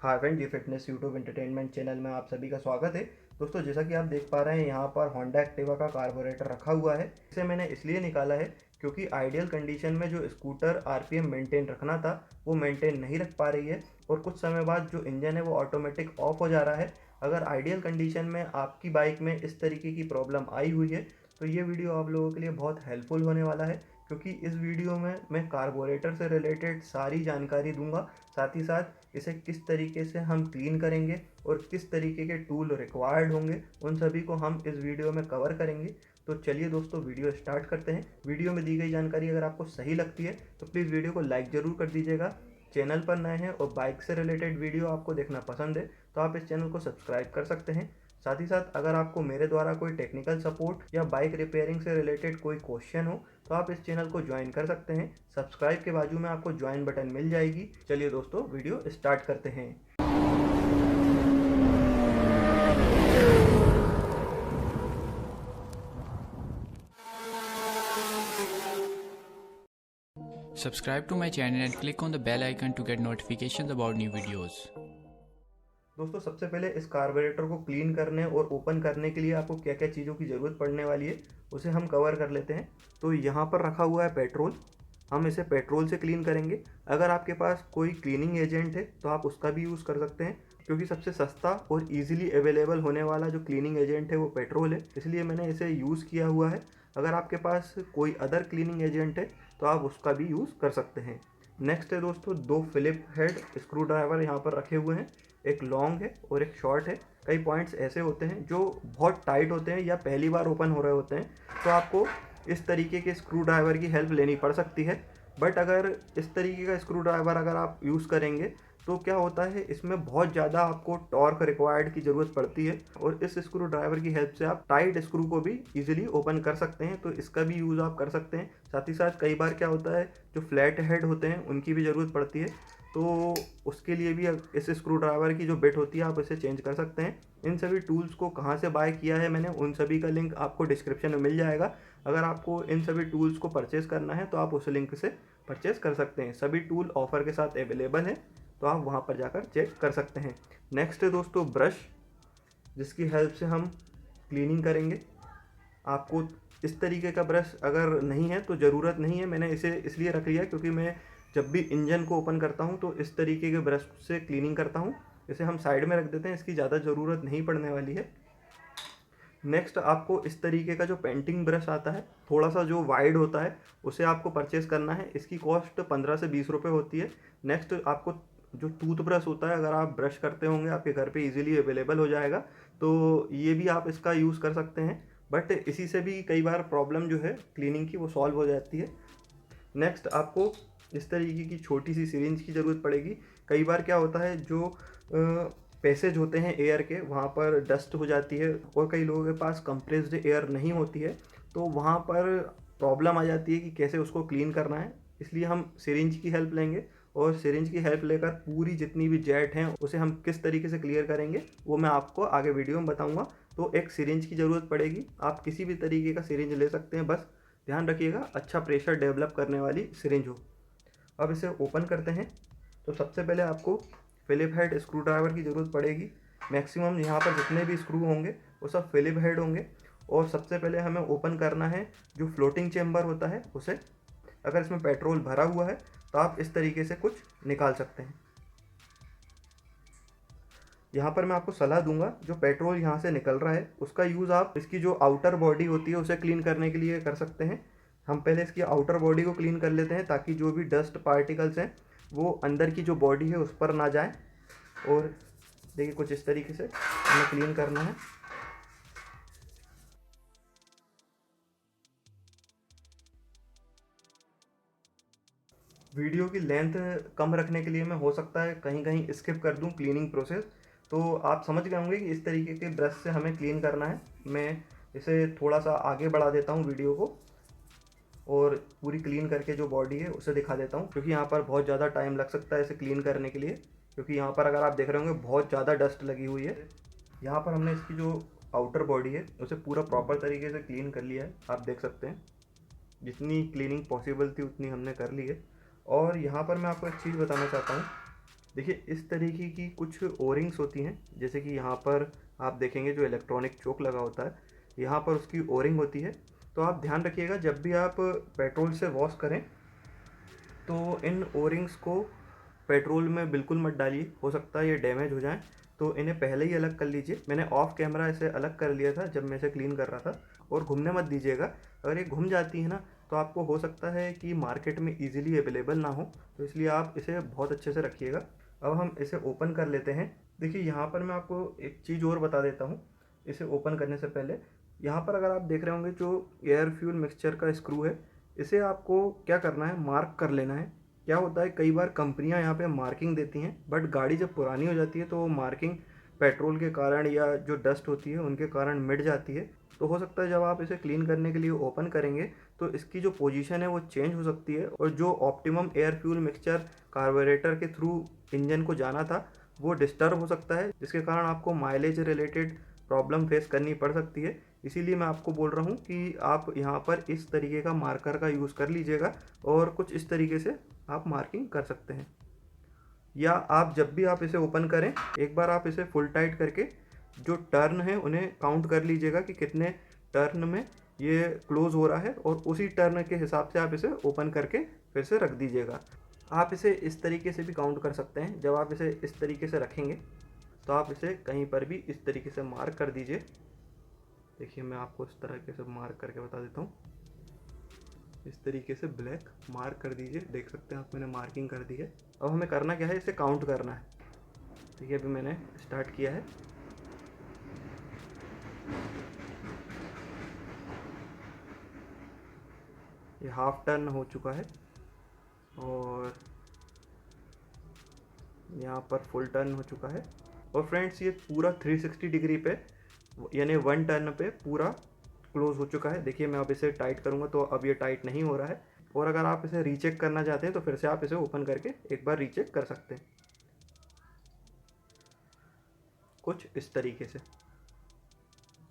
Hi friend, जी fitness YouTube entertainment channel में आप सभी का स्वागत है। दोस्तों, जैसा कि आप देख पा रहे हैं, यहाँ पर होंडा एक्टिवा का कार्बोरेटर रखा हुआ है। इसे मैंने इसलिए निकाला है क्योंकि आइडियल कंडीशन में जो स्कूटर आरपीएम मेंटेन रखना था वो मेंटेन नहीं रख पा रही है और कुछ समय बाद जो इंजन है वो ऑटोमेटिक ऑफ हो जा रहा है। अगर आइडियल कंडीशन में आपकी बाइक में इस तरीके की प्रॉब्लम आई हुई है तो ये वीडियो आप लोगों के लिए बहुत हेल्पफुल होने वाला है, क्योंकि इस वीडियो में मैं कार्बोरेटर से रिलेटेड सारी जानकारी दूंगा। साथ ही साथ इसे किस तरीके से हम क्लीन करेंगे और किस तरीके के टूल रिक्वायर्ड होंगे, उन सभी को हम इस वीडियो में कवर करेंगे। तो चलिए दोस्तों, वीडियो स्टार्ट करते हैं। वीडियो में दी गई जानकारी अगर आपको सही लगती है तो प्लीज़ वीडियो को लाइक ज़रूर कर दीजिएगा। चैनल पर नए हैं और बाइक से रिलेटेड वीडियो आपको देखना पसंद है तो आप इस चैनल को सब्सक्राइब कर सकते हैं। साथ ही साथ अगर आपको मेरे द्वारा कोई टेक्निकल सपोर्ट या बाइक रिपेयरिंग से रिलेटेड कोई क्वेश्चन हो तो आप इस चैनल को ज्वाइन कर सकते हैं। सब्सक्राइब के बाजू में आपको ज्वाइन बटन मिल जाएगी। चलिए दोस्तों, वीडियो स्टार्ट करते हैं। Subscribe to my channel and click on the bell icon to get notifications about new videos. दोस्तों, सबसे पहले इस कार्बोरेटर को क्लीन करने और ओपन करने के लिए आपको क्या क्या चीज़ों की ज़रूरत पड़ने वाली है उसे हम कवर कर लेते हैं। तो यहाँ पर रखा हुआ है पेट्रोल। हम इसे पेट्रोल से क्लीन करेंगे। अगर आपके पास कोई क्लीनिंग एजेंट है तो आप उसका भी यूज़ कर सकते हैं, क्योंकि सबसे सस्ता और इजीली अवेलेबल होने वाला जो क्लीनिंग एजेंट है वो पेट्रोल है, इसलिए मैंने इसे यूज़ किया हुआ है। अगर आपके पास कोई अदर क्लीनिंग एजेंट है तो आप उसका भी यूज़ कर सकते हैं। नेक्स्ट है दोस्तों, दो फिलिप हेड स्क्रू ड्राइवर यहाँ पर रखे हुए हैं। एक लॉन्ग है और एक शॉर्ट है। कई पॉइंट्स ऐसे होते हैं जो बहुत टाइट होते हैं या पहली बार ओपन हो रहे होते हैं, तो आपको इस तरीके के स्क्रू ड्राइवर की हेल्प लेनी पड़ सकती है। बट अगर इस तरीके का स्क्रू ड्राइवर अगर आप यूज़ करेंगे तो क्या होता है, इसमें बहुत ज़्यादा आपको टॉर्क रिक्वायर्ड की ज़रूरत पड़ती है और इस स्क्रू ड्राइवर की हेल्प से आप टाइट स्क्रू को भी इजीली ओपन कर सकते हैं, तो इसका भी यूज़ आप कर सकते हैं। साथ ही साथ कई बार क्या होता है, जो फ्लैट हेड होते हैं उनकी भी ज़रूरत पड़ती है, तो उसके लिए भी इस स्क्रू ड्राइवर की जो बिट होती है आप इसे चेंज कर सकते हैं। इन सभी टूल्स को कहाँ से बाय किया है मैंने, उन सभी का लिंक आपको डिस्क्रिप्शन में मिल जाएगा। अगर आपको इन सभी टूल्स को परचेज़ करना है तो आप उस लिंक से परचेज़ कर सकते हैं। सभी टूल ऑफ़र के साथ अवेलेबल हैं, तो आप वहाँ पर जाकर चेक कर सकते हैं। नेक्स्ट है दोस्तों ब्रश, जिसकी हेल्प से हम क्लीनिंग करेंगे। आपको इस तरीके का ब्रश अगर नहीं है तो ज़रूरत नहीं है, मैंने इसे इसलिए रख लिया क्योंकि मैं जब भी इंजन को ओपन करता हूँ तो इस तरीके के ब्रश से क्लीनिंग करता हूँ। इसे हम साइड में रख देते हैं, इसकी ज़्यादा ज़रूरत नहीं पड़ने वाली है। नेक्स्ट, आपको इस तरीके का जो पेंटिंग ब्रश आता है, थोड़ा सा जो वाइड होता है, उसे आपको परचेज़ करना है। इसकी कॉस्ट 15 से 20 रुपये होती है। नेक्स्ट, आपको जो टूथ ब्रश होता है, अगर आप ब्रश करते होंगे आपके घर पे इजीली अवेलेबल हो जाएगा, तो ये भी आप इसका यूज़ कर सकते हैं। बट इसी से भी कई बार प्रॉब्लम जो है क्लीनिंग की वो सॉल्व हो जाती है। नेक्स्ट, आपको इस तरीके की छोटी सी सिरिंज की ज़रूरत पड़ेगी। कई बार क्या होता है, जो पैसेज होते हैं एयर के, वहाँ पर डस्ट हो जाती है और कई लोगों के पास कंप्रेस्ड एयर नहीं होती है, तो वहाँ पर प्रॉब्लम आ जाती है कि कैसे उसको क्लीन करना है। इसलिए हम सिरिंज की हेल्प लेंगे और सिरिंज की हेल्प लेकर पूरी जितनी भी जेट हैं उसे हम किस तरीके से क्लियर करेंगे वो मैं आपको आगे वीडियो में बताऊँगा। तो एक सिरिंज की ज़रूरत पड़ेगी। आप किसी भी तरीके का सिरिंज ले सकते हैं, बस ध्यान रखिएगा अच्छा प्रेशर डेवलप करने वाली सिरिंज हो। अब इसे ओपन करते हैं। तो सबसे पहले आपको फिलिप हेड स्क्रू ड्राइवर की ज़रूरत पड़ेगी। मैक्सिमम यहाँ पर जितने भी स्क्रू होंगे वो सब फिलिप हेड होंगे। और सबसे पहले हमें ओपन करना है जो फ्लोटिंग चेम्बर होता है उसे। अगर इसमें पेट्रोल भरा हुआ है तो आप इस तरीके से कुछ निकाल सकते हैं। यहाँ पर मैं आपको सलाह दूंगा, जो पेट्रोल यहाँ से निकल रहा है उसका यूज़ आप इसकी जो आउटर बॉडी होती है उसे क्लीन करने के लिए कर सकते हैं। हम पहले इसकी आउटर बॉडी को क्लीन कर लेते हैं ताकि जो भी डस्ट पार्टिकल्स हैं वो अंदर की जो बॉडी है उस पर ना जाए। और देखिए, कुछ इस तरीके से हमें क्लीन करना है। वीडियो की लेंथ कम रखने के लिए मैं हो सकता है कहीं कहीं स्किप कर दूं क्लीनिंग प्रोसेस, तो आप समझ गए होंगे कि इस तरीके के ब्रश से हमें क्लीन करना है। मैं इसे थोड़ा सा आगे बढ़ा देता हूं वीडियो को और पूरी क्लीन करके जो बॉडी है उसे दिखा देता हूं, क्योंकि यहाँ पर बहुत ज़्यादा टाइम लग सकता है इसे क्लीन करने के लिए, क्योंकि यहाँ पर अगर आप देख रहे होंगे बहुत ज़्यादा डस्ट लगी हुई है। यहाँ पर हमने इसकी जो आउटर बॉडी है उसे पूरा प्रॉपर तरीके से क्लीन कर लिया है। आप देख सकते हैं जितनी क्लीनिंग पॉसिबल थी उतनी हमने कर ली है। और यहाँ पर मैं आपको एक चीज़ बताना चाहता हूँ देखिए इस तरीके की कुछ ओरिंग्स होती हैं, जैसे कि यहाँ पर आप देखेंगे जो इलेक्ट्रॉनिक चोक लगा होता है, यहाँ पर उसकी ओरिंग होती है। तो आप ध्यान रखिएगा जब भी आप पेट्रोल से वॉश करें तो इन ओरिंग्स को पेट्रोल में बिल्कुल मत डालिए, हो सकता है ये डैमेज हो जाए, तो इन्हें पहले ही अलग कर लीजिए। मैंने ऑफ कैमरा इसे अलग कर लिया था जब मैं इसे क्लीन कर रहा था। और घूमने मत दीजिएगा, अगर ये घूम जाती है ना तो आपको हो सकता है कि मार्केट में ईजिली अवेलेबल ना हो, तो इसलिए आप इसे बहुत अच्छे से रखिएगा। अब हम इसे ओपन कर लेते हैं। देखिए यहाँ पर मैं आपको एक चीज़ और बता देता हूँ इसे ओपन करने से पहले। यहाँ पर अगर आप देख रहे होंगे जो एयर फ्यूल मिक्सचर का स्क्रू है, इसे आपको क्या करना है, मार्क कर लेना है। क्या होता है कई बार कंपनियां यहाँ पे मार्किंग देती हैं, बट गाड़ी जब पुरानी हो जाती है तो वो मार्किंग पेट्रोल के कारण या जो डस्ट होती है उनके कारण मिट जाती है। तो हो सकता है जब आप इसे क्लीन करने के लिए ओपन करेंगे तो इसकी जो पोजीशन है वो चेंज हो सकती है, और जो optimum air fuel mixture carburettor के थ्रू इंजन को जाना था वो डिस्टर्ब हो सकता है, जिसके कारण आपको माइलेज रिलेटेड प्रॉब्लम फेस करनी पड़ सकती है। इसीलिए मैं आपको बोल रहा हूँ कि आप यहाँ पर इस तरीके का मार्कर का यूज़ कर लीजिएगा, और कुछ इस तरीके से आप मार्किंग कर सकते हैं। या आप जब भी आप इसे ओपन करें एक बार आप इसे फुल टाइट करके जो टर्न है उन्हें काउंट कर लीजिएगा कि कितने टर्न में ये क्लोज़ हो रहा है, और उसी टर्न के हिसाब से आप इसे ओपन करके फिर से रख दीजिएगा। आप इसे इस तरीके से भी काउंट कर सकते हैं। जब आप इसे इस तरीके से रखेंगे तो आप इसे कहीं पर भी इस तरीके से मार्क कर दीजिए। देखिए मैं आपको इस तरीके से मार्क करके बता देता हूँ। इस तरीके से ब्लैक मार्क कर दीजिए, देख सकते हैं आप मैंने मार्किंग कर दी है। अब हमें करना क्या है, इसे काउंट करना है। देखिए अभी मैंने स्टार्ट किया है। ये हाफ टर्न हो चुका है और यहाँ पर फुल टर्न हो चुका है। और फ्रेंड्स ये पूरा 360 डिग्री पे यानी 1 टर्न पे पूरा क्लोज हो चुका है। देखिए मैं अब इसे टाइट करूँगा तो अब ये टाइट नहीं हो रहा है। और अगर आप इसे रीचेक करना चाहते हैं तो फिर से आप इसे ओपन करके एक बार रीचेक कर सकते हैं, कुछ इस तरीके से।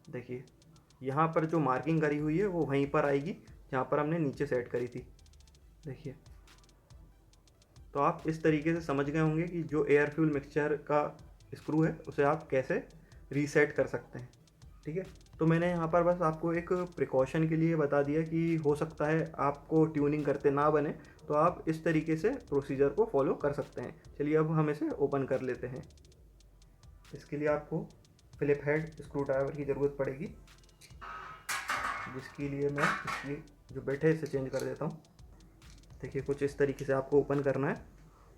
देखिए यहाँ पर जो मार्किंग करी हुई है वो वहीं पर आएगी जहाँ पर हमने नीचे सेट करी थी। देखिए तो आप इस तरीके से समझ गए होंगे कि जो एयर फ्यूल मिक्सचर का स्क्रू है उसे आप कैसे रीसेट कर सकते हैं। ठीक है, तो मैंने यहाँ पर बस आपको एक प्रिकॉशन के लिए बता दिया कि हो सकता है आपको ट्यूनिंग करते ना बने, तो आप इस तरीके से प्रोसीजर को फॉलो कर सकते हैं। चलिए अब हम इसे ओपन कर लेते हैं। इसके लिए आपको फिलिप हेड स्क्रू ड्राइवर की ज़रूरत पड़ेगी, जिसके लिए मैं इसकी जो बेट है इसे चेंज कर देता हूँ। देखिए कुछ इस तरीके से आपको ओपन करना है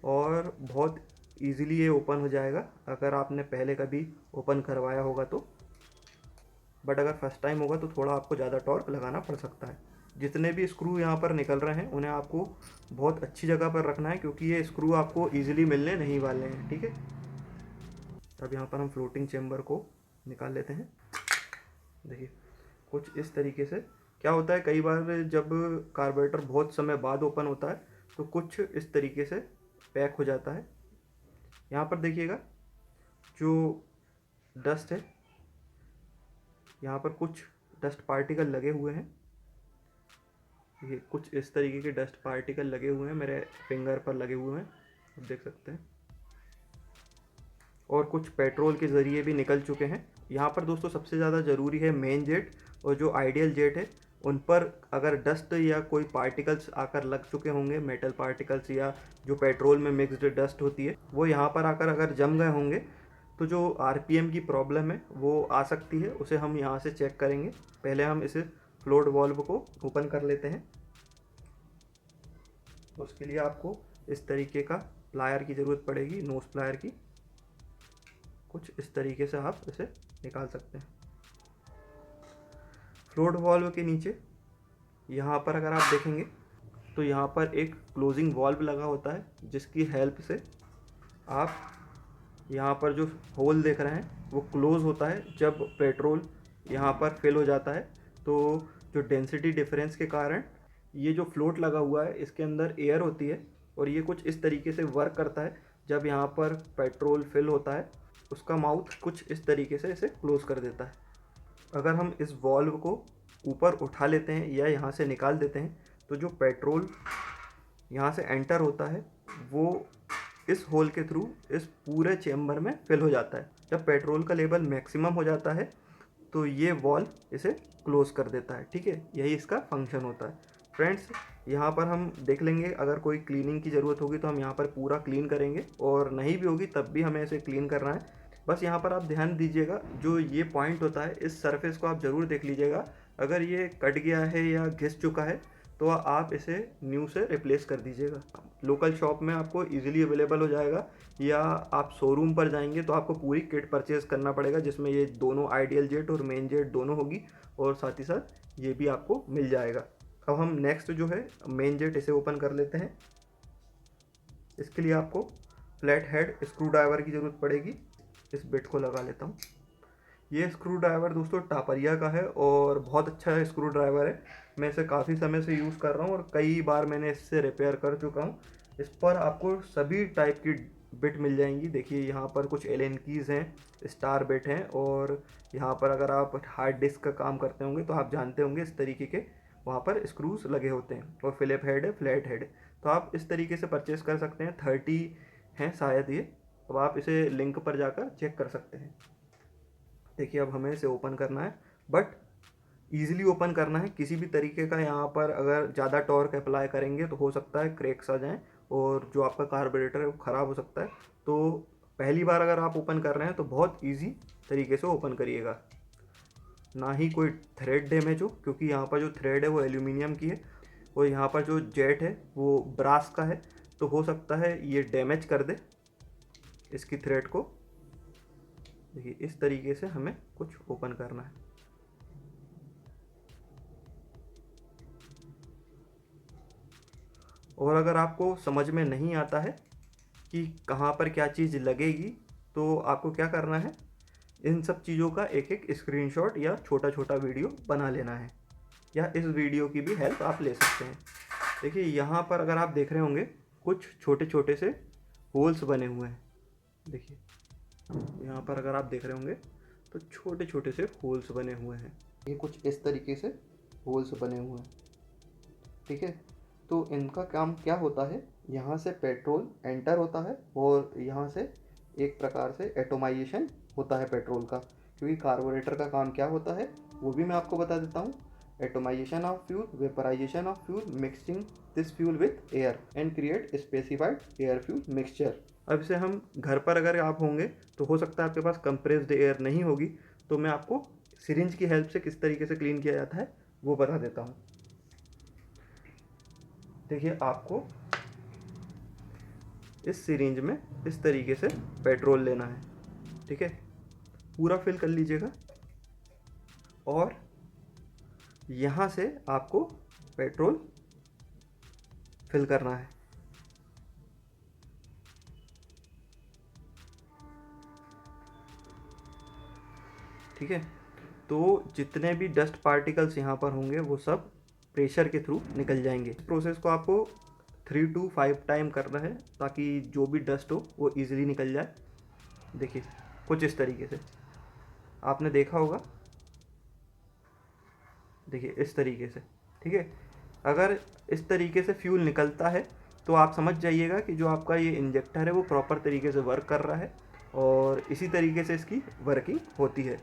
और बहुत इजीली ये ओपन हो जाएगा अगर आपने पहले कभी ओपन करवाया होगा तो। बट अगर फर्स्ट टाइम होगा तो थोड़ा आपको ज़्यादा टॉर्क लगाना पड़ सकता है। जितने भी स्क्रू यहाँ पर निकल रहे हैं उन्हें आपको बहुत अच्छी जगह पर रखना है, क्योंकि ये स्क्रू आपको ईजिली मिलने नहीं वाले हैं। ठीक है, अब यहाँ पर हम फ्लोटिंग चेम्बर को निकाल लेते हैं। देखिए कुछ इस तरीके से क्या होता है, कई बार जब कार्बोरेटर बहुत समय बाद ओपन होता है तो कुछ इस तरीके से पैक हो जाता है। यहाँ पर देखिएगा जो डस्ट है, यहाँ पर कुछ डस्ट पार्टिकल लगे हुए हैं। ये कुछ इस तरीके के डस्ट पार्टिकल लगे हुए हैं, मेरे फिंगर पर लगे हुए हैं, आप देख सकते हैं। और कुछ पेट्रोल के ज़रिए भी निकल चुके हैं। यहाँ पर दोस्तों सबसे ज़्यादा ज़रूरी है मेन जेट, और जो आइडियल जेट है उन पर अगर डस्ट या कोई पार्टिकल्स आकर लग चुके होंगे, मेटल पार्टिकल्स या जो पेट्रोल में मिक्स्ड डस्ट होती है वो यहाँ पर आकर अगर जम गए होंगे तो जो आरपीएम की प्रॉब्लम है वो आ सकती है। उसे हम यहाँ से चेक करेंगे। पहले हम इसे फ्लोट वाल्व को ओपन कर लेते हैं। उसके लिए आपको इस तरीके का प्लायर की ज़रूरत पड़ेगी, नोज प्लायर की। कुछ इस तरीके से आप इसे निकाल सकते हैं। फ्लोट वाल्व के नीचे यहाँ पर अगर आप देखेंगे तो यहाँ पर एक क्लोजिंग वाल्व लगा होता है, जिसकी हेल्प से आप यहाँ पर जो होल देख रहे हैं वो क्लोज़ होता है जब पेट्रोल यहाँ पर फिल हो जाता है। तो जो डेंसिटी डिफरेंस के कारण ये जो फ्लोट लगा हुआ है इसके अंदर एयर होती है, और ये कुछ इस तरीके से वर्क करता है। जब यहाँ पर पेट्रोल फिल होता है उसका माउथ कुछ इस तरीके से इसे क्लोज़ कर देता है। अगर हम इस वाल्व को ऊपर उठा लेते हैं या यहाँ से निकाल देते हैं तो जो पेट्रोल यहाँ से एंटर होता है वो इस होल के थ्रू इस पूरे चेम्बर में फिल हो जाता है। जब पेट्रोल का लेवल मैक्सिमम हो जाता है तो ये वॉल इसे क्लोज कर देता है। ठीक है, यही इसका फंक्शन होता है। फ्रेंड्स, यहाँ पर हम देख लेंगे, अगर कोई क्लीनिंग की ज़रूरत होगी तो हम यहाँ पर पूरा क्लीन करेंगे, और नहीं भी होगी तब भी हमें इसे क्लीन करना है। बस यहाँ पर आप ध्यान दीजिएगा, जो ये पॉइंट होता है इस सरफेस को आप ज़रूर देख लीजिएगा। अगर ये कट गया है या घिस चुका है तो आप इसे न्यू से रिप्लेस कर दीजिएगा। लोकल शॉप में आपको इजीली अवेलेबल हो जाएगा, या आप शोरूम पर जाएंगे तो आपको पूरी किट परचेज करना पड़ेगा, जिसमें ये दोनों आइडियल जेट और मेन जेट दोनों होगी, और साथ ही साथ ये भी आपको मिल जाएगा। अब हम नेक्स्ट जो है मेन जेट, इसे ओपन कर लेते हैं। इसके लिए आपको फ्लैट हेड स्क्रू ड्राइवर की ज़रूरत पड़ेगी। इस बिट को लगा लेता हूँ। ये स्क्रू ड्राइवर दोस्तों टापरिया का है और बहुत अच्छा स्क्रू ड्राइवर है। मैं इसे काफ़ी समय से यूज़ कर रहा हूँ और कई बार मैंने इससे रिपेयर कर चुका हूँ। इस पर आपको सभी टाइप की बिट मिल जाएंगी। देखिए यहाँ पर कुछ एलन कीज़ हैं, स्टार बिट हैं, और यहाँ पर अगर आप हार्ड डिस्क का काम करते होंगे तो आप जानते होंगे इस तरीके के वहाँ पर स्क्रूज लगे होते हैं। और फिलिप हेड है, फ्लैट हेड, तो आप इस तरीके से परचेस कर सकते हैं। 30 हैं शायद ये। अब आप इसे लिंक पर जाकर चेक कर सकते हैं। देखिए अब हमें इसे ओपन करना है, बट ईजिली ओपन करना है। किसी भी तरीके का यहाँ पर अगर ज़्यादा टॉर्क अप्लाई करेंगे तो हो सकता है क्रैक्स आ जाएँ और जो आपका कार्बोरेटर है वो ख़राब हो सकता है। तो पहली बार अगर आप ओपन कर रहे हैं तो बहुत ईजी तरीके से ओपन करिएगा, ना ही कोई थ्रेड डैमेज हो, क्योंकि यहाँ पर जो थ्रेड है वो एल्यूमिनियम की है और यहाँ पर जो जेट है वो ब्रास का है, तो हो सकता है ये डैमेज कर दे इसकी थ्रेड को। देखिए इस तरीके से हमें कुछ ओपन करना है। और अगर आपको समझ में नहीं आता है कि कहाँ पर क्या चीज़ लगेगी तो आपको क्या करना है, इन सब चीज़ों का एक एक स्क्रीनशॉट या छोटा छोटा वीडियो बना लेना है, या इस वीडियो की भी हेल्प आप ले सकते हैं। देखिए यहाँ पर अगर आप देख रहे होंगे कुछ छोटे छोटे से होल्स बने हुए हैं। देखिए यहाँ पर अगर आप देख रहे होंगे तो छोटे छोटे से होल्स बने हुए हैं। ये कुछ इस तरीके से होल्स बने हुए हैं। ठीक है, तो इनका काम क्या होता है, यहाँ से पेट्रोल एंटर होता है और यहाँ से एक प्रकार से एटोमाइजेशन होता है पेट्रोल का। क्योंकि कार्बोरेटर का काम क्या होता है वो भी मैं आपको बता देता हूँ। Atomisation of fuel, vaporisation of fuel, mixing this fuel with air and create specified air fuel mixture. अब इसे हम घर पर अगर आप होंगे तो हो सकता है आपके पास कंप्रेस्ड एयर नहीं होगी, तो मैं आपको सिरिंज की हेल्प से किस तरीके से क्लीन किया जाता है वो बता देता हूँ। देखिए आपको इस सिरिंज में इस तरीके से पेट्रोल लेना है। ठीक है, पूरा फिल कर लीजिएगा और यहाँ से आपको पेट्रोल फिल करना है। ठीक है, तो जितने भी डस्ट पार्टिकल्स यहाँ पर होंगे वो सब प्रेशर के थ्रू निकल जाएंगे। इस प्रोसेस को आपको 3 to 5 टाइम करना है ताकि जो भी डस्ट हो वो इजीली निकल जाए। देखिए कुछ इस तरीके से आपने देखा होगा। देखिए इस तरीके से। ठीक है, अगर इस तरीके से फ्यूल निकलता है तो आप समझ जाइएगा कि जो आपका ये इंजेक्टर है वो प्रॉपर तरीके से वर्क कर रहा है, और इसी तरीके से इसकी वर्किंग होती है।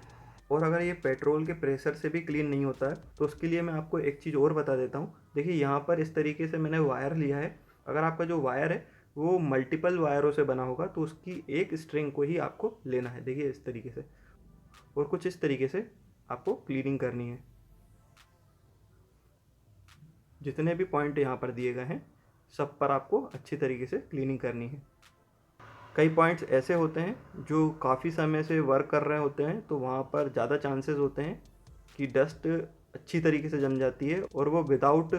और अगर ये पेट्रोल के प्रेशर से भी क्लीन नहीं होता है तो उसके लिए मैं आपको एक चीज़ और बता देता हूँ। देखिए यहाँ पर इस तरीके से मैंने वायर लिया है। अगर आपका जो वायर है वो मल्टीपल वायरों से बना होगा तो उसकी एक स्ट्रिंग को ही आपको लेना है। देखिए इस तरीके से, और कुछ इस तरीके से आपको क्लीनिंग करनी है। जितने भी पॉइंट यहाँ पर दिए गए हैं सब पर आपको अच्छी तरीके से क्लीनिंग करनी है। कई पॉइंट्स ऐसे होते हैं जो काफ़ी समय से वर्क कर रहे होते हैं, तो वहाँ पर ज़्यादा चांसेस होते हैं कि डस्ट अच्छी तरीके से जम जाती है और वो विदाउट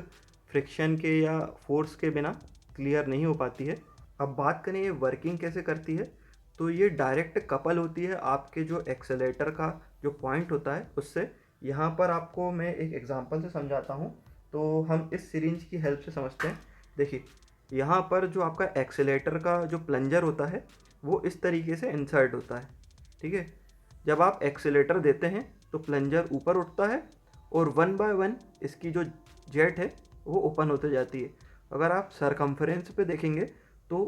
फ्रिक्शन के या फोर्स के बिना क्लियर नहीं हो पाती है। अब बात करें ये वर्किंग कैसे करती है, तो ये डायरेक्ट कपल होती है आपके जो एक्सेलेरेटर का जो पॉइंट होता है उससे। यहाँ पर आपको मैं एक एग्जांपल से समझाता हूँ, तो हम इस सिरिंज की हेल्प से समझते हैं। देखिए यहाँ पर जो आपका एक्सेलेरेटर का जो प्लंजर होता है वो इस तरीके से इंसर्ट होता है। ठीक है, जब आप एक्सेलेरेटर देते हैं तो प्लंजर ऊपर उठता है और 1 by 1 इसकी जो जेट है वो ओपन होते जाती है। अगर आप सरकमफ्रेंस पे देखेंगे तो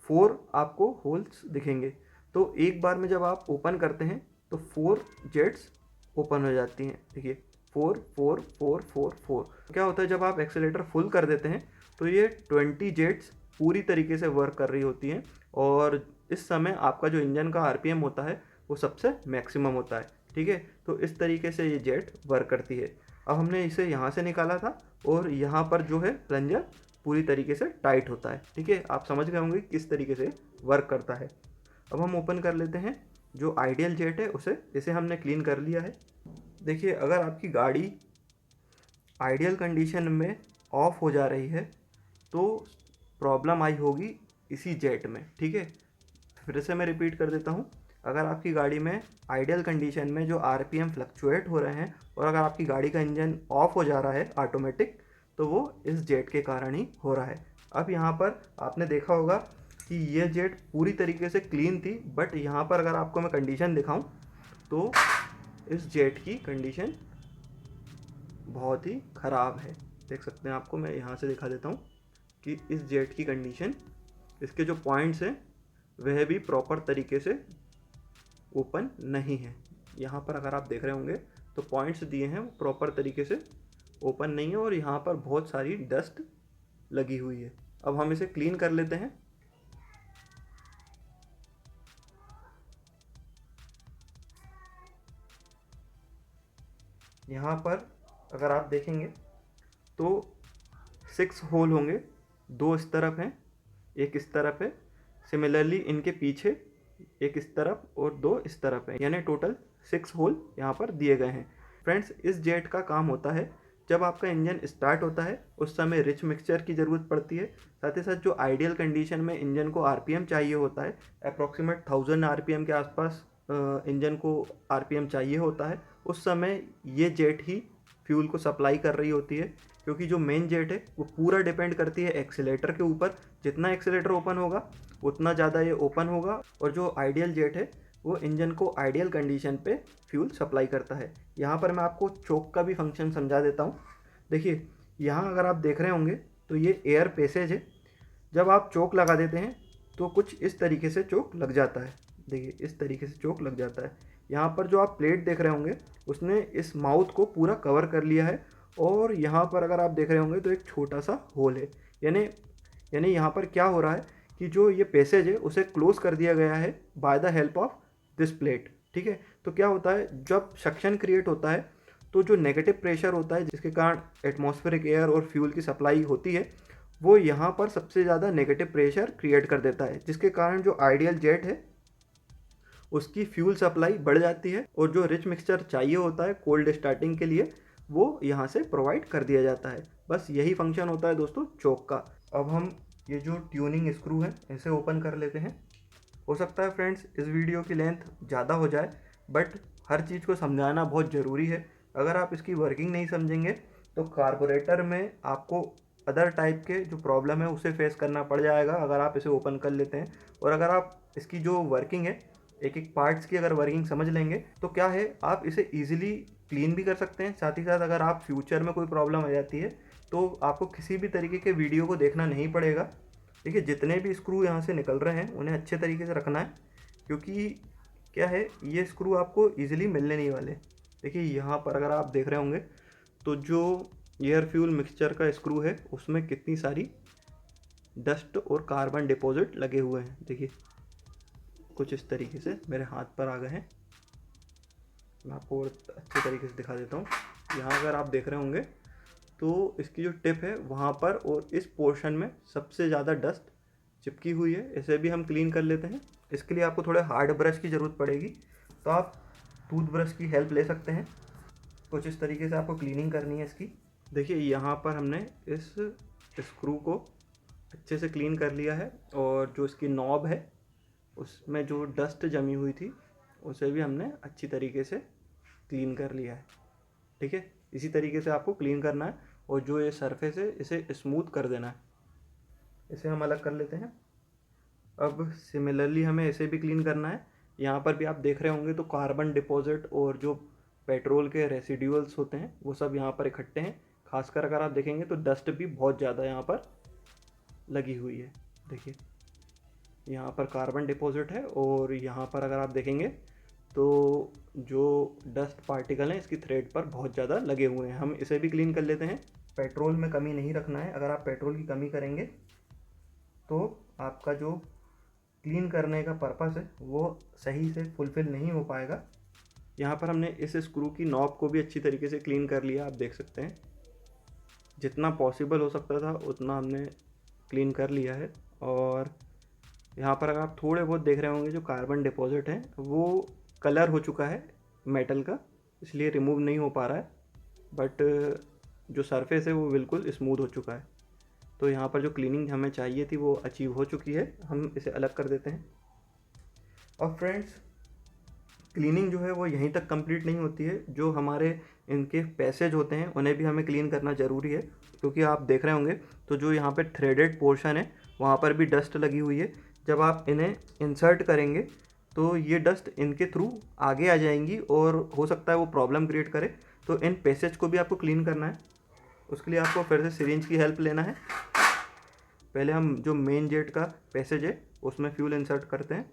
4 आपको होल्स दिखेंगे। तो एक बार में जब आप ओपन करते हैं तो 4 जेट्स ओपन हो जाती हैं। देखिए 4 4 4 4 4। क्या होता है जब आप एक्सेलेरेटर फुल कर देते हैं तो ये 20 जेट्स पूरी तरीके से वर्क कर रही होती हैं और इस समय आपका जो इंजन का आरपीएम होता है वो सबसे मैक्सिमम होता है। ठीक है, तो इस तरीके से ये जेट वर्क करती है। अब हमने इसे यहाँ से निकाला था और यहाँ पर जो है प्लंजर पूरी तरीके से टाइट होता है। ठीक है, आप समझ गए होंगे किस तरीके से वर्क करता है। अब हम ओपन कर लेते हैं जो आइडियल जेट है उसे। इसे हमने क्लीन कर लिया है। देखिए अगर आपकी गाड़ी आइडियल कंडीशन में ऑफ हो जा रही है तो प्रॉब्लम आई होगी इसी जेट में। ठीक है, फिर से मैं रिपीट कर देता हूँ। अगर आपकी गाड़ी में आइडियल कंडीशन में जो आरपीएम फ्लक्चुएट हो रहे हैं और अगर आपकी गाड़ी का इंजन ऑफ हो जा रहा है ऑटोमेटिक, तो वो इस जेट के कारण ही हो रहा है। अब यहाँ पर आपने देखा होगा कि ये जेट पूरी तरीके से क्लीन थी, बट यहाँ पर अगर आपको मैं कंडीशन दिखाऊं तो इस जेट की कंडीशन बहुत ही ख़राब है। देख सकते हैं, आपको मैं यहाँ से दिखा देता हूँ कि इस जेट की कंडीशन, इसके जो पॉइंट्स हैं वह भी प्रॉपर तरीके से ओपन नहीं है। यहाँ पर अगर आप देख रहे होंगे तो पॉइंट्स दिए हैं वो प्रॉपर तरीके से ओपन नहीं है और यहाँ पर बहुत सारी डस्ट लगी हुई है। अब हम इसे क्लीन कर लेते हैं। यहाँ पर अगर आप देखेंगे तो 6 होल होंगे, 2 इस तरफ हैं, एक इस तरफ है। सिमिलरली इनके पीछे एक इस तरफ और 2 इस तरफ है, यानी टोटल 6 होल यहाँ पर दिए गए हैं। फ्रेंड्स, इस जेट का काम होता है जब आपका इंजन स्टार्ट होता है उस समय रिच मिक्सचर की ज़रूरत पड़ती है। साथ ही साथ जो आइडियल कंडीशन में इंजन को आरपीएम चाहिए होता है, अप्रॉक्सीमेट 1000 आरपीएम के आसपास इंजन को आरपीएम चाहिए होता है, उस समय ये जेट ही फ्यूल को सप्लाई कर रही होती है। क्योंकि जो मेन जेट है वो पूरा डिपेंड करती है एक्सीलेटर के ऊपर। जितना एक्सीलेटर ओपन होगा उतना ज़्यादा ये ओपन होगा और जो आइडियल जेट है वो इंजन को आइडियल कंडीशन पे फ्यूल सप्लाई करता है। यहाँ पर मैं आपको चोक का भी फंक्शन समझा देता हूँ। देखिए यहाँ अगर आप देख रहे होंगे तो ये एयर पैसेज है। जब आप चोक लगा देते हैं तो कुछ इस तरीके से चोक लग जाता है। देखिए इस तरीके से चोक लग जाता है। यहाँ पर जो आप प्लेट देख रहे होंगे उसने इस माउथ को पूरा कवर कर लिया है और यहाँ पर अगर आप देख रहे होंगे तो एक छोटा सा होल है। यानी यानी यहाँ पर क्या हो रहा है कि जो ये पैसेज है उसे क्लोज कर दिया गया है by the help of this plate. ठीक है, तो क्या होता है जब सक्शन क्रिएट होता है तो जो नेगेटिव प्रेशर होता है जिसके कारण एटमॉस्फेरिक एयर और फ्यूल की सप्लाई होती है वो यहाँ पर सबसे ज़्यादा नेगेटिव प्रेशर क्रिएट कर देता है, जिसके कारण जो आइडियल जेट है उसकी फ्यूल सप्लाई बढ़ जाती है और जो रिच मिक्सचर चाहिए होता है कोल्ड स्टार्टिंग के लिए वो यहाँ से प्रोवाइड कर दिया जाता है। बस यही फंक्शन होता है दोस्तों चोक का। अब हम ये जो ट्यूनिंग स्क्रू है इसे ओपन कर लेते हैं। हो सकता है फ्रेंड्स इस वीडियो की लेंथ ज़्यादा हो जाए, बट हर चीज़ को समझाना बहुत ज़रूरी है। अगर आप इसकी वर्किंग नहीं समझेंगे तो कार्बोरेटर में आपको अदर टाइप के जो प्रॉब्लम है उसे फेस करना पड़ जाएगा अगर आप इसे ओपन कर लेते हैं। और अगर आप इसकी जो वर्किंग है एक एक पार्ट्स की अगर वर्किंग समझ लेंगे तो क्या है आप इसे ईजिली क्लीन भी कर सकते हैं। साथ ही साथ अगर आप फ्यूचर में कोई प्रॉब्लम आ जाती है तो आपको किसी भी तरीके के वीडियो को देखना नहीं पड़ेगा। देखिए जितने भी स्क्रू यहाँ से निकल रहे हैं उन्हें अच्छे तरीके से रखना है, क्योंकि क्या है ये स्क्रू आपको ईजिली मिलने नहीं वाले। देखिए यहाँ पर अगर आप देख रहे होंगे तो जो एयर फ्यूल मिक्सचर का स्क्रू है उसमें कितनी सारी डस्ट और कार्बन डिपॉजिट लगे हुए हैं। देखिए कुछ इस तरीके से मेरे हाथ पर आ गए हैं। मैं आपको और अच्छे तरीके से दिखा देता हूँ। यहाँ अगर आप देख रहे होंगे तो इसकी जो टिप है वहाँ पर और इस पोर्शन में सबसे ज़्यादा डस्ट चिपकी हुई है। इसे भी हम क्लीन कर लेते हैं। इसके लिए आपको थोड़े हार्ड ब्रश की ज़रूरत पड़ेगी, तो आप टूथ ब्रश की हेल्प ले सकते हैं। कुछ इस तरीके से आपको क्लीनिंग करनी है इसकी। देखिए यहाँ पर हमने इस स्क्रू को अच्छे से क्लीन कर लिया है और जो इसकी नॉब है उसमें जो डस्ट जमी हुई थी उसे भी हमने अच्छी तरीके से क्लीन कर लिया है। ठीक है, इसी तरीके से आपको क्लीन करना है और जो ये सरफेस है इसे स्मूथ कर देना है। इसे हम अलग कर लेते हैं। अब सिमिलरली हमें इसे भी क्लीन करना है। यहाँ पर भी आप देख रहे होंगे तो कार्बन डिपॉजिट और जो पेट्रोल के रेसिड्यूल्स होते हैं वो सब यहाँ पर इकट्ठे हैं। खासकर अगर आप देखेंगे तो डस्ट भी बहुत ज़्यादा यहाँ पर लगी हुई है। देखिए यहाँ पर कार्बन डिपॉजिट है और यहाँ पर अगर आप देखेंगे तो जो डस्ट पार्टिकल हैं इसकी थ्रेड पर बहुत ज़्यादा लगे हुए हैं। हम इसे भी क्लीन कर लेते हैं। पेट्रोल में कमी नहीं रखना है। अगर आप पेट्रोल की कमी करेंगे तो आपका जो क्लीन करने का पर्पस है वो सही से फुलफ़िल नहीं हो पाएगा। यहाँ पर हमने इस स्क्रू की नॉब को भी अच्छी तरीके से क्लीन कर लिया, आप देख सकते हैं। जितना पॉसिबल हो सकता था उतना हमने क्लीन कर लिया है। और यहाँ पर अगर आप थोड़े बहुत देख रहे होंगे जो कार्बन डिपॉजिट है वो कलर हो चुका है मेटल का, इसलिए रिमूव नहीं हो पा रहा है। बट जो सरफेस है वो बिल्कुल स्मूथ हो चुका है। तो यहाँ पर जो क्लीनिंग हमें चाहिए थी वो अचीव हो चुकी है। हम इसे अलग कर देते हैं। और फ्रेंड्स, क्लीनिंग जो है वो यहीं तक कंप्लीट नहीं होती है। जो हमारे इनके पैसेज होते हैं उन्हें भी हमें क्लीन करना ज़रूरी है, क्योंकि आप देख रहे होंगे तो जो यहाँ पे थ्रेडेड पोर्शन है वहाँ पर भी डस्ट लगी हुई है। जब आप इन्हें इंसर्ट करेंगे तो ये डस्ट इनके थ्रू आगे आ जाएंगी और हो सकता है वो प्रॉब्लम क्रिएट करे। तो इन पैसेज को भी आपको क्लीन करना है। उसके लिए आपको फिर से सिरिंज की हेल्प लेना है। पहले हम जो मेन जेट का पैसेज है उसमें फ्यूल इंसर्ट करते हैं।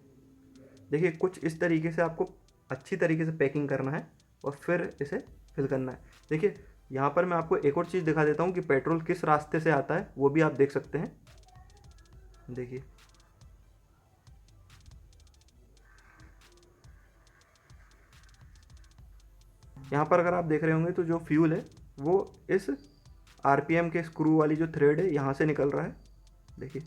देखिए कुछ इस तरीके से आपको अच्छी तरीके से पैकिंग करना है और फिर इसे फिल करना है। देखिए यहाँ पर मैं आपको एक और चीज़ दिखा देता हूँ कि पेट्रोल किस रास्ते से आता है, वो भी आप देख सकते हैं। देखिए यहाँ पर अगर आप देख रहे होंगे तो जो फ्यूल है वो इस आरपीएम के स्क्रू वाली जो थ्रेड है यहाँ से निकल रहा है। देखिए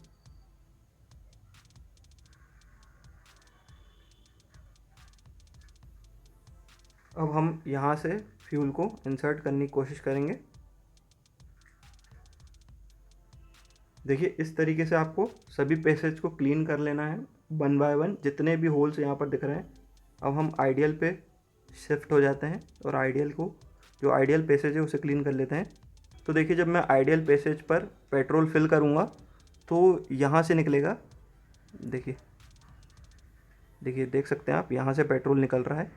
अब हम यहाँ से फ्यूल को इंसर्ट करने की कोशिश करेंगे। देखिए इस तरीके से आपको सभी पैसेज को क्लीन कर लेना है वन बाय वन, जितने भी होल्स यहाँ पर दिख रहे हैं। अब हम आइडियल पे शिफ्ट हो जाते हैं और आइडियल को जो आइडियल पैसेज है उसे क्लीन कर लेते हैं। तो देखिए जब मैं आइडियल पैसेज पर पेट्रोल फिल करूँगा तो यहाँ से निकलेगा। देखिए देखिए देख सकते हैं आप, यहाँ से पेट्रोल निकल रहा है।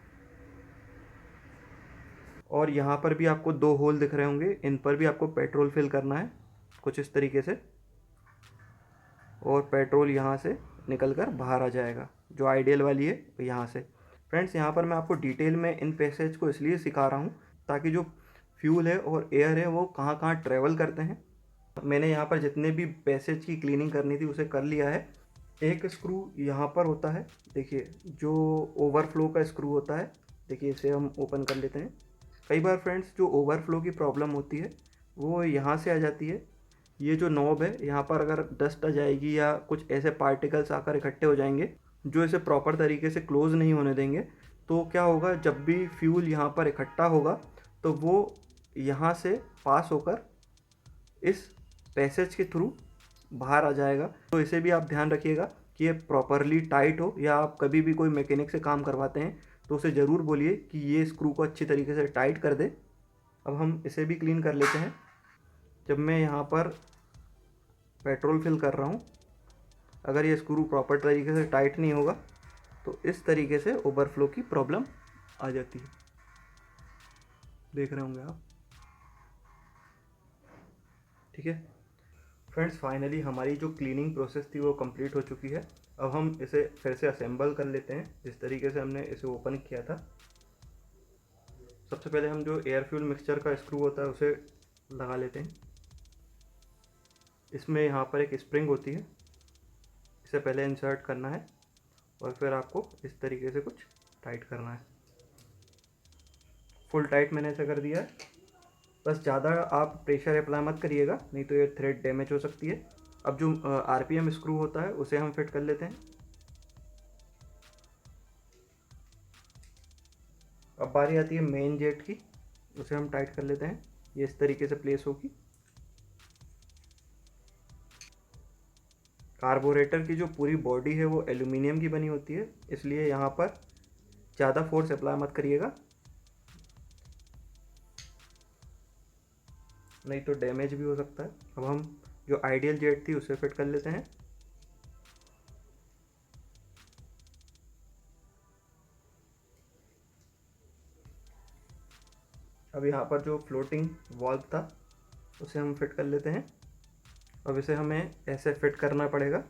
और यहाँ पर भी आपको दो होल दिख रहे होंगे, इन पर भी आपको पेट्रोल फिल करना है कुछ इस तरीके से, और पेट्रोल यहाँ से निकल कर बाहर आ जाएगा। जो आइडियल वाली है यहाँ से। फ्रेंड्स यहाँ पर मैं आपको डिटेल में इन पैसेज को इसलिए सिखा रहा हूँ ताकि जो फ्यूल है और एयर है वो कहाँ कहाँ ट्रैवल करते हैं। मैंने यहाँ पर जितने भी पैसेज की क्लीनिंग करनी थी उसे कर लिया है। एक स्क्रू यहाँ पर होता है, देखिए जो ओवरफ्लो का स्क्रू होता है। देखिए इसे हम ओपन कर लेते हैं। कई बार फ्रेंड्स जो ओवरफ्लो की प्रॉब्लम होती है वो यहाँ से आ जाती है। ये जो नॉब है यहाँ पर अगर डस्ट आ जाएगी या कुछ ऐसे पार्टिकल्स आकर इकट्ठे हो जाएंगे जो इसे प्रॉपर तरीके से क्लोज़ नहीं होने देंगे, तो क्या होगा, जब भी फ्यूल यहाँ पर इकट्ठा होगा तो वो यहाँ से पास होकर इस पैसेज के थ्रू बाहर आ जाएगा। तो इसे भी आप ध्यान रखिएगा कि ये प्रॉपरली टाइट हो, या आप कभी भी कोई मैकेनिक से काम करवाते हैं तो उसे ज़रूर बोलिए कि ये स्क्रू को अच्छी तरीके से टाइट कर दे। अब हम इसे भी क्लीन कर लेते हैं। जब मैं यहाँ पर पेट्रोल फिल कर रहा हूँ, अगर ये स्क्रू प्रॉपर तरीके से टाइट नहीं होगा तो इस तरीके से ओवरफ्लो की प्रॉब्लम आ जाती है। देख रहे होंगे आप, ठीक है। फ्रेंड्स फाइनली हमारी जो क्लीनिंग प्रोसेस थी वो कंप्लीट हो चुकी है। अब हम इसे फिर से असेंबल कर लेते हैं जिस तरीके से हमने इसे ओपन किया था। सबसे पहले हम जो एयर फ्यूल मिक्सचर का स्क्रू होता है उसे लगा लेते हैं। इसमें यहाँ पर एक स्प्रिंग होती है, इसे पहले इंसर्ट करना है और फिर आपको इस तरीके से कुछ टाइट करना है। फुल टाइट मैंने इसे कर दिया है। बस ज़्यादा आप प्रेशर अप्लाई मत करिएगा, नहीं तो ये थ्रेड डैमेज हो सकती है। अब जो आरपीएम स्क्रू होता है उसे हम फिट कर लेते हैं। अब बारी आती है मेन जेट की, उसे हम टाइट कर लेते हैं। ये इस तरीके से प्लेस होगी। कार्बोरेटर की जो पूरी बॉडी है वो एल्यूमिनियम की बनी होती है, इसलिए यहाँ पर ज़्यादा फोर्स अप्लाई मत करिएगा, नहीं तो डैमेज भी हो सकता है। अब हम जो आइडियल जेट थी उसे फिट कर लेते हैं। अब यहाँ पर जो फ्लोटिंग वाल्व था उसे हम फिट कर लेते हैं। अब इसे हमें ऐसे फिट करना पड़ेगा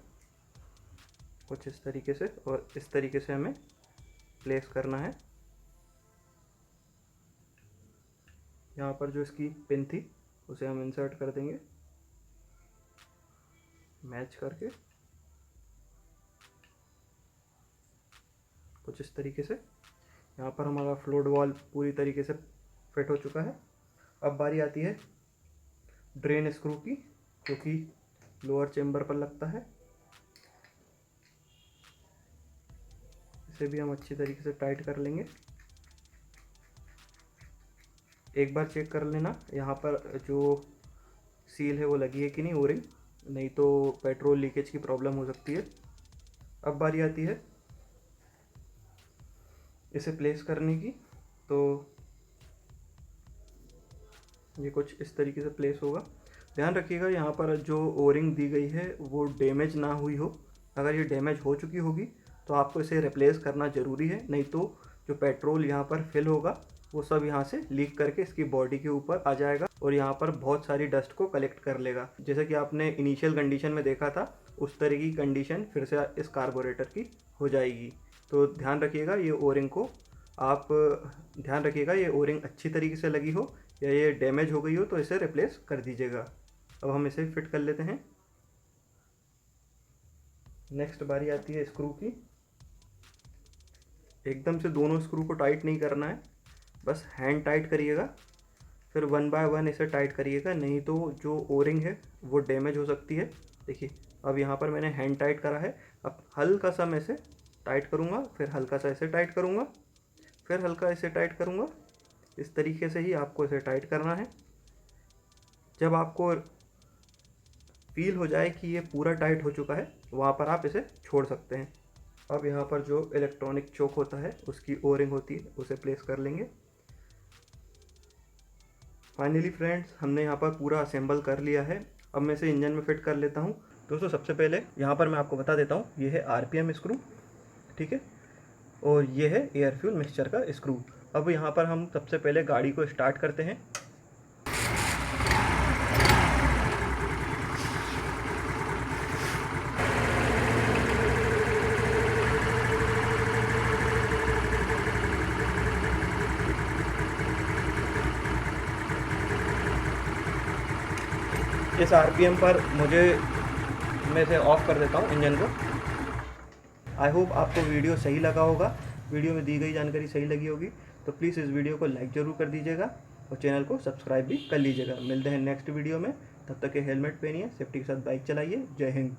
कुछ इस तरीके से, और इस तरीके से हमें प्लेस करना है। यहाँ पर जो इसकी पिन थी उसे हम इंसर्ट कर देंगे मैच करके, कुछ इस तरीके से। यहाँ पर हमारा फ्लोट वॉल पूरी तरीके से फिट हो चुका है। अब बारी आती है ड्रेन स्क्रू की, जो कि लोअर चेम्बर पर लगता है। इसे भी हम अच्छी तरीके से टाइट कर लेंगे। एक बार चेक कर लेना यहाँ पर जो सील है वो लगी है कि नहीं, ओरिंग, नहीं तो पेट्रोल लीकेज की प्रॉब्लम हो सकती है। अब बारी आती है इसे प्लेस करने की, तो ये कुछ इस तरीके से प्लेस होगा। ध्यान रखिएगा यहाँ पर जो ओरिंग दी गई है वो डैमेज ना हुई हो। अगर ये डैमेज हो चुकी होगी तो आपको इसे रिप्लेस करना ज़रूरी है, नहीं तो जो पेट्रोल यहाँ पर फिल होगा वो सब यहाँ से लीक करके इसकी बॉडी के ऊपर आ जाएगा और यहाँ पर बहुत सारी डस्ट को कलेक्ट कर लेगा। जैसे कि आपने इनिशियल कंडीशन में देखा था, उस तरह की कंडीशन फिर से इस कार्बोरेटर की हो जाएगी। तो ध्यान रखिएगा ये ओरिंग को आप ध्यान रखिएगा ये ओरिंग अच्छी तरीके से लगी हो या ये डैमेज हो गई हो तो इसे रिप्लेस कर दीजिएगा। अब हम इसे फिट कर लेते हैं। नेक्स्ट बारी आती है स्क्रू की। एकदम से दोनों स्क्रू को टाइट नहीं करना है, बस हैंड टाइट करिएगा, फिर 1 बाय 1 इसे टाइट करिएगा, नहीं तो जो ओरिंग है वो डैमेज हो सकती है। देखिए अब यहाँ पर मैंने हैंड टाइट करा है। अब हल्का सा मैं इसे टाइट करूँगा, फिर हल्का सा इसे टाइट करूँगा, फिर हल्का इसे टाइट करूँगा। इस तरीके से ही आपको इसे टाइट करना है। जब आपको फील हो जाए कि ये पूरा टाइट हो चुका है, वहाँ पर आप इसे छोड़ सकते हैं। अब यहाँ पर जो इलेक्ट्रॉनिक चोक होता है उसकी ओरिंग होती है, उसे प्लेस कर लेंगे। फाइनली फ्रेंड्स, हमने यहाँ पर पूरा असेंबल कर लिया है। अब मैं इसे इंजन में फिट कर लेता हूँ। दोस्तों सबसे पहले यहाँ पर मैं आपको बता देता हूँ, ये है RPM स्क्रू, ठीक है, और ये है एयर फ्यूल मिक्सचर का स्क्रू। अब यहाँ पर हम सबसे पहले गाड़ी को स्टार्ट करते हैं। इस RPM पर मैं इसे ऑफ कर देता हूँ इंजन को। आई होप आपको वीडियो सही लगा होगा, वीडियो में दी गई जानकारी सही लगी होगी, तो प्लीज़ इस वीडियो को लाइक ज़रूर कर दीजिएगा और चैनल को सब्सक्राइब भी कर लीजिएगा। मिलते हैं नेक्स्ट वीडियो में, तब तक के हेलमेट पहनिए, सेफ्टी के साथ बाइक चलाइए। जय हिंद।